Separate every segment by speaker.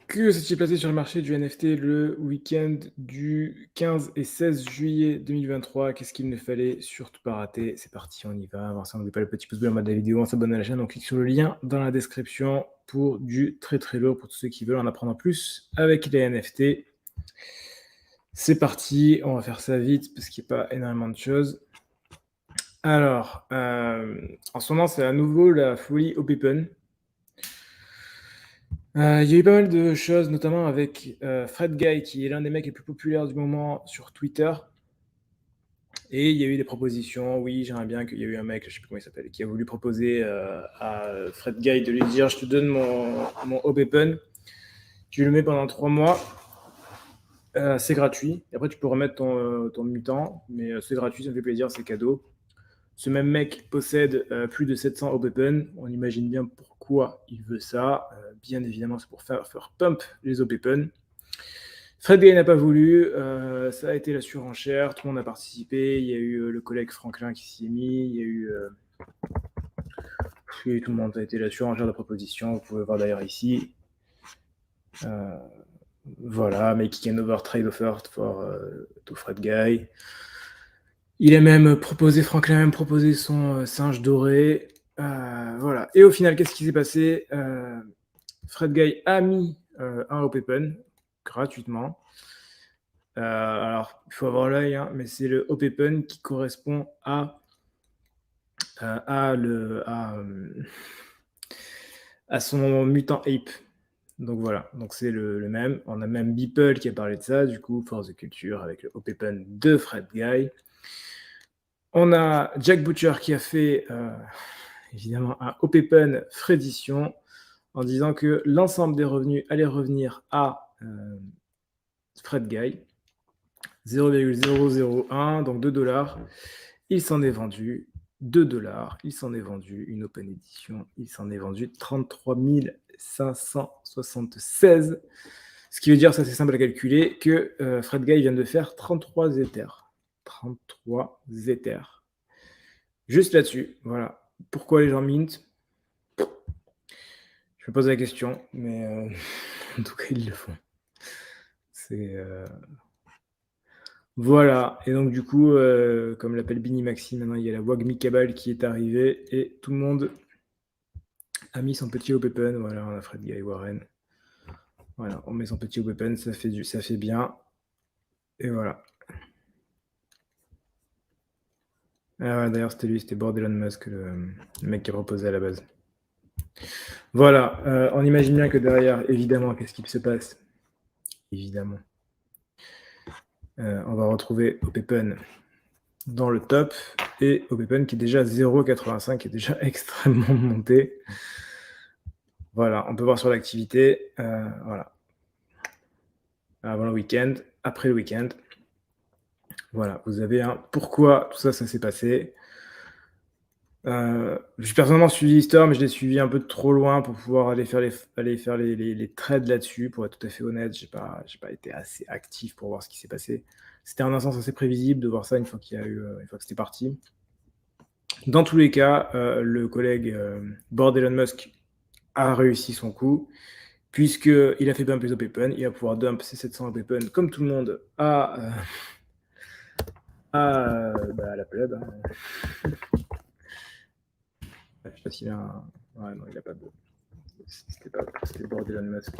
Speaker 1: Que s'est-il passé sur le marché du NFT le week-end du 15 et 16 juillet 2023? Qu'est-ce qu'il ne fallait surtout pas rater? C'est parti, on y va. Avant ça, n'oublie pas le petit pouce bleu en bas de la vidéo, on s'abonne à la chaîne, on clique sur le lien dans la description pour du très très lourd pour tous ceux qui veulent en apprendre plus avec les NFT. C'est parti, on va faire ça vite parce qu'il n'y a pas énormément de choses. Alors, en ce moment, c'est à nouveau la folie au Open. Il y a eu pas mal de choses, notamment avec Fred Guy, qui est l'un des mecs les plus populaires du moment sur Twitter. Et il y a eu des propositions. Oui, j'aimerais bien qu'il y ait eu un mec, je sais plus comment il s'appelle, qui a voulu proposer à Fred Guy de lui dire: je te donne mon Open, tu le mets pendant 3 mois, c'est gratuit. Et après, tu peux remettre ton mutant, mais c'est gratuit, ça me fait plaisir, c'est cadeau. Ce même mec possède plus de 700 Open. On imagine bien pourquoi il veut ça. Bien évidemment, c'est pour faire pump les Open. Fred Guy n'a pas voulu, ça a été la surenchère, tout le monde a participé, il y a eu le collègue Franklin qui s'y est mis, il y a eu tout le monde, ça a été la surenchère de propositions, vous pouvez voir d'ailleurs ici. Voilà, making an over trade offer to Fred Guy. Il a même proposé, Franklin a même proposé son singe doré. Voilà. Et au final, qu'est-ce qui s'est passé? Fred Guy a mis un Open gratuitement. Alors, il faut avoir l'œil, hein, mais c'est le Open qui correspond à son mutant ape. Donc voilà, donc c'est le même. On a même Beeple qui a parlé de ça, du coup, Force de Culture avec le Open de Fred Guy. On a Jack Butcher qui a fait évidemment un Open Freddition en disant que l'ensemble des revenus allait revenir à Fred Guy. 0,001, donc 2 $. Il s'en est vendu 2 $. Il s'en est vendu une Open Edition. Il s'en est vendu 33 576. Ce qui veut dire, ça c'est simple à calculer, que Fred Guy vient de faire 33 Ethers. 33 Ethers. Juste là-dessus, voilà. Pourquoi les gens mint? Je me pose la question, mais en tout cas, ils le font. C'est... Voilà, et donc du coup, comme l'appelle Bini Maxi, maintenant il y a la Wagmi Cabal qui est arrivée et tout le monde a mis son petit Open. Voilà, on a Fred Guy Warren. Voilà, on met son petit Open, ça fait bien. Et voilà. Ah ouais, d'ailleurs, c'était lui, c'était Board Elon Musk, le mec qui a proposé à la base. Voilà, on imagine bien que derrière, évidemment, qu'est-ce qui se passe? Évidemment. On va retrouver Open dans le top et Open qui est déjà 0,85, qui est déjà extrêmement monté. Voilà, on peut voir sur l'activité, voilà. Avant le week-end, après le week-end. Voilà, vous avez un pourquoi tout ça, ça s'est passé. J'ai personnellement suivi l'histoire, mais je l'ai suivi un peu trop loin pour pouvoir aller faire les trades là-dessus. Pour être tout à fait honnête, j'ai pas été assez actif pour voir ce qui s'est passé. C'était en un sens assez prévisible de voir ça une fois que c'était parti. Dans tous les cas, le collègue Board Elon Musk a réussi son coup, puisqu'il a fait bump les Open, il va pouvoir dump ses 700 Open comme tout le monde à la pleb. Hein. Je sais pas s'il a un... Ouais, non, il a pas de... C'était Board Elon Musk.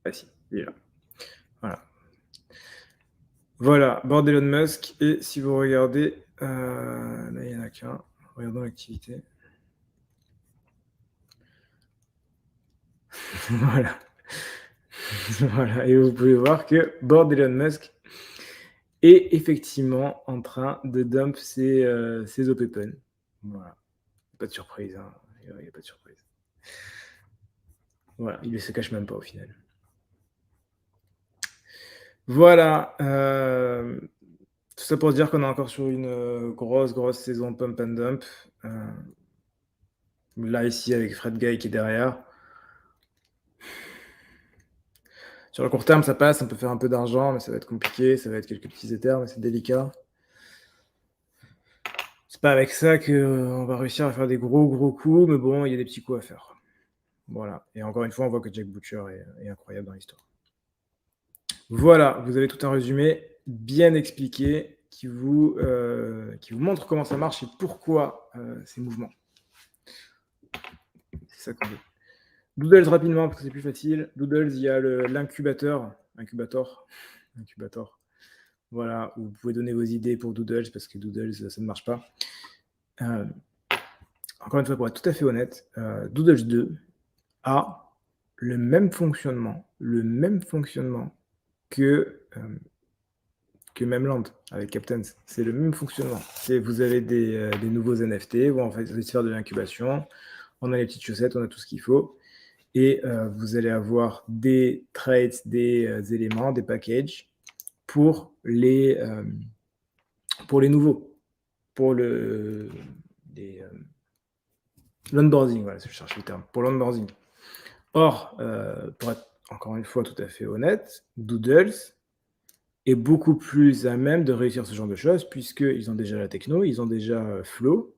Speaker 1: Ah si, il est là. Voilà. Voilà, Board Elon Musk. Et si vous regardez, là il n'y en a qu'un. Regardons l'activité. Voilà. Voilà. Et vous pouvez voir que Board Elon Musk est effectivement en train de dump ses Open. Voilà. Pas de surprise. Hein. Il n'y a pas de surprise. Voilà, il ne se cache même pas au final. Voilà. Tout ça pour dire qu'on est encore sur une grosse saison pump and dump. Là, ici, avec Fred Guy qui est derrière. Sur le court terme, ça passe, on peut faire un peu d'argent, mais ça va être compliqué, ça va être quelques petits éthers, mais c'est délicat. pas avec ça qu'on va réussir à faire des gros coups, mais bon, il y a des petits coups à faire. Voilà, et encore une fois, on voit que Jack Butcher est incroyable dans l'histoire. Voilà, vous avez tout un résumé bien expliqué qui vous montre comment ça marche et pourquoi, ces mouvements. C'est ça qu'on veut. Doodles rapidement parce que c'est plus facile. Doodles, il y a l'incubateur. Voilà, où vous pouvez donner vos idées pour Doodles parce que Doodles, ça ne marche pas. Encore une fois, pour être tout à fait honnête, Doodles 2 a le même fonctionnement que Memland avec Captains. C'est le même fonctionnement. Vous avez des nouveaux NFT, vous en faites faire de l'incubation, on a les petites chaussettes, on a tout ce qu'il faut. Et vous allez avoir des traits, des éléments, des packages pour les nouveaux, pour l'onboarding, voilà, je cherche le terme, pour l'onboarding. Or, pour être encore une fois tout à fait honnête, Doodles est beaucoup plus à même de réussir ce genre de choses, puisqu'ils ont déjà la techno, ils ont déjà Flow,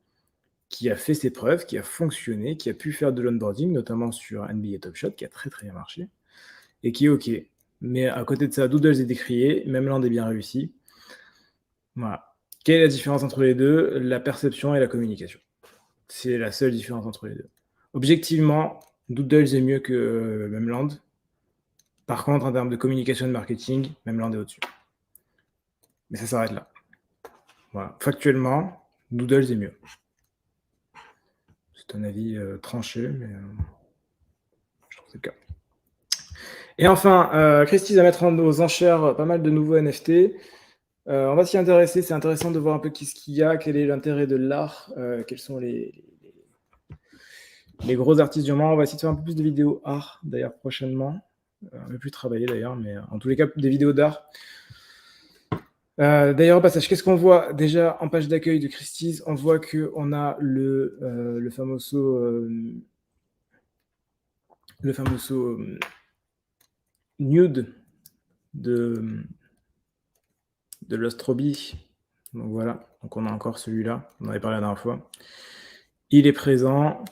Speaker 1: qui a fait ses preuves, qui a fonctionné, qui a pu faire de l'onboarding, notamment sur NBA Top Shot, qui a très très bien marché, et qui est OK. Mais à côté de ça, Doodles est décrié, Memland est bien réussi. Voilà. Quelle est la différence entre les deux? La perception et la communication. C'est la seule différence entre les deux. Objectivement, Doodles est mieux que Memland. Par contre, en termes de communication et de marketing, Memland est au-dessus. Mais ça s'arrête là. Voilà. Factuellement, Doodles est mieux. C'est un avis tranché, mais je trouve que c'est le cas. Et enfin, Christie's va mettre aux enchères pas mal de nouveaux NFT. On va s'y intéresser. C'est intéressant de voir un peu ce qu'il y a, quel est l'intérêt de l'art, quels sont les gros artistes du moment. On va essayer de faire un peu plus de vidéos art, d'ailleurs, prochainement. On va plus travailler, d'ailleurs, mais en tous les cas, des vidéos d'art. D'ailleurs, au passage, qu'est-ce qu'on voit déjà en page d'accueil de Christie's? On voit qu'on a le famoso nude de Lost Robbie. Donc voilà, donc on a encore celui-là, on en avait parlé la dernière fois. Il est présent.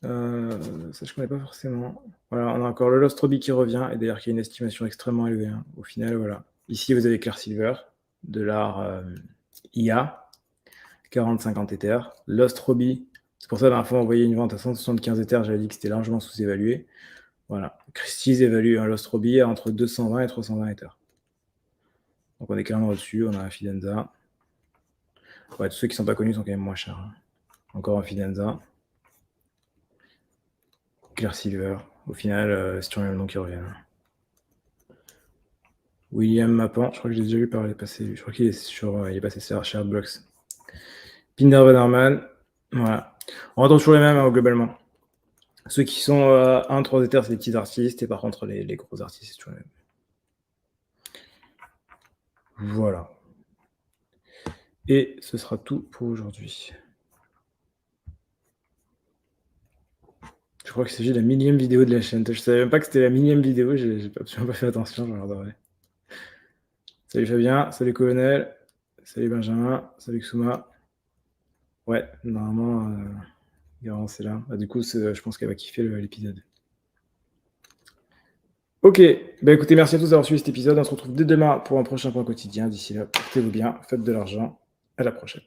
Speaker 1: Ça, je connais pas forcément. Voilà, on a encore le Lost Robbie qui revient, et d'ailleurs qui a une estimation extrêmement élevée. Hein. Au final, voilà. Ici, vous avez Claire Silver, de l'art IA, 40-50 Ethers. Lost Robbie, c'est pour ça, la dernière fois, on voyait une vente à 175 Ethers, j'avais dit que c'était largement sous-évalué. Voilà. Christie's évalue un Lost Robbie à entre 220 et 320 Ethers. Donc on est clairement au-dessus, on a un Fidenza. Ouais, tous ceux qui ne sont pas connus sont quand même moins chers. Hein. Encore un Fidenza. Claire Silver. Au final, c'est toujours le même nom qui revient. William Mapan, je crois que j'ai déjà vu parler passer. Je crois qu'il est il est passé sur Shardblocks. Pinder Vanderman. Voilà. On retrouve toujours les mêmes, hein, globalement. Ceux qui sont 1-3 Ethers, c'est les petits artistes, et par contre, les gros artistes, c'est toujours les mêmes. Voilà. Et ce sera tout pour aujourd'hui. Je crois qu'il s'agit de la millième vidéo de la chaîne. Je savais même pas que c'était la millième vidéo, j'ai absolument pas fait attention, je regarderai. Salut Fabien, salut Colonel, salut Benjamin, salut Xuma. Ouais, normalement, Garance est là. Ah, du coup, je pense qu'elle va kiffer l'épisode. Ok, bah écoutez, merci à tous d'avoir suivi cet épisode. On se retrouve dès demain pour un prochain point quotidien. D'ici là, portez-vous bien, faites de l'argent. À la prochaine.